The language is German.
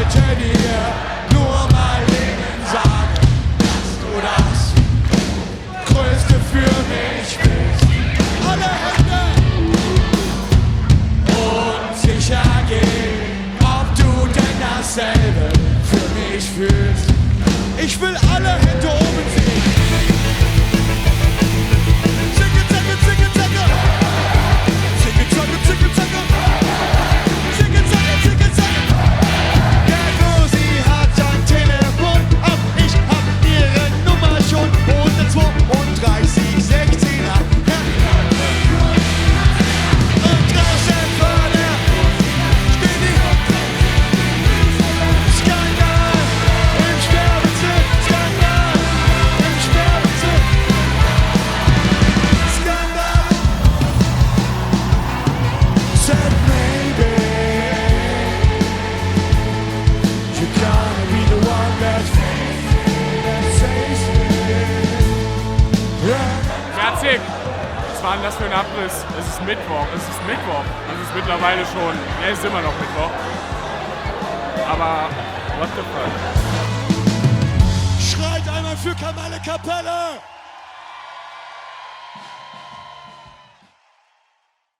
wollte dir nur mal eben sagen, dass du das Größte für mich bist. Alle Hände und sicher gehen, ob du denn dasselbe für mich fühlst. Ich will alle Hände oben sehen. Zicke, zacke, zicke, zacke. Zicke, zacke, zicke, zacke. Zicke, zacke, zicke, zacke. Der Rosi hat sein Telefon ab. Ich hab ihre Nummer schon. Und 32, 16er. Und draußen vor der steht die Skandal im Sperrbezirk. Skandal im Sperrbezirk. Skandal. Said maybe you're gonna be the one that saves me. Yeah. Merzig! Was war denn das für ein Abriss? Es ist Mittwoch. Es ist Mittwoch. Es ist mittlerweile schon. Ja, es ist immer noch Mittwoch. Aber what the fuck? Schreit einmal für Kamelle Kapelle!